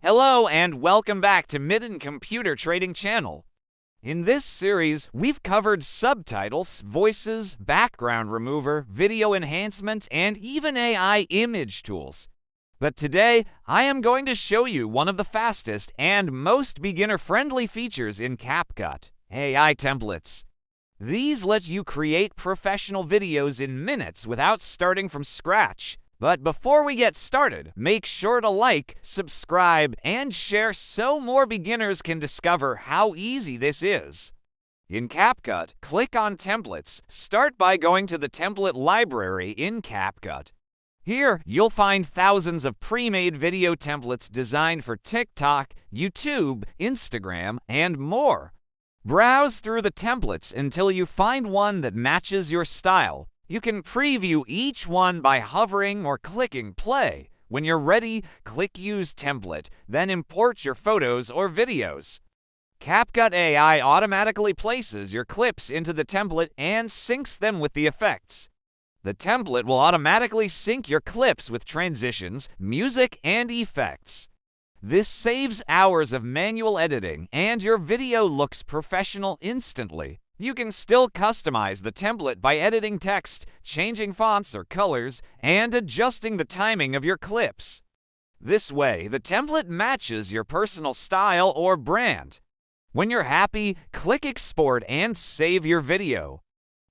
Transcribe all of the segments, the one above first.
Hello and welcome back to MyDan Computer Trading Channel. In this series, we've covered subtitles, voices, background remover, video enhancement, and even AI image tools. But today, I am going to show you one of the fastest and most beginner-friendly features in CapCut, AI templates. These let you create professional videos in minutes without starting from scratch. But before we get started, make sure to like, subscribe, and share so more beginners can discover how easy this is. In CapCut, click on Templates. Start by going to the template library in CapCut. Here, you'll find thousands of pre-made video templates designed for TikTok, YouTube, Instagram, and more. Browse through the templates until you find one that matches your style. You can preview each one by hovering or clicking play. When you're ready, click Use Template, then import your photos or videos. CapCut AI automatically places your clips into the template and syncs them with the effects. The template will automatically sync your clips with transitions, music, and effects. This saves hours of manual editing, and your video looks professional instantly. You can still customize the template by editing text, changing fonts or colors, and adjusting the timing of your clips. This way, the template matches your personal style or brand. When you're happy, click Export and save your video.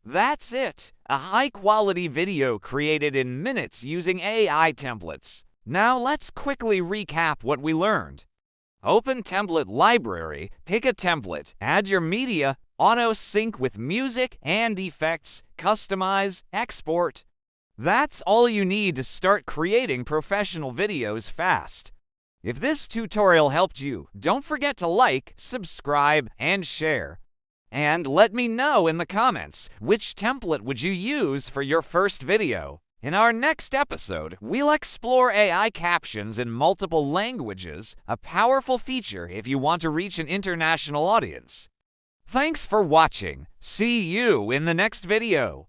That's it! A high-quality video created in minutes using AI templates. Now let's quickly recap what we learned. Open Template Library, pick a template, add your media, auto-sync with music and effects, customize, export. That's all you need to start creating professional videos fast. If this tutorial helped you, don't forget to like, subscribe, and share. And let me know in the comments, which template would you use for your first video? In our next episode, we'll explore AI captions in multiple languages, a powerful feature if you want to reach an international audience. Thanks for watching. See you in the next video.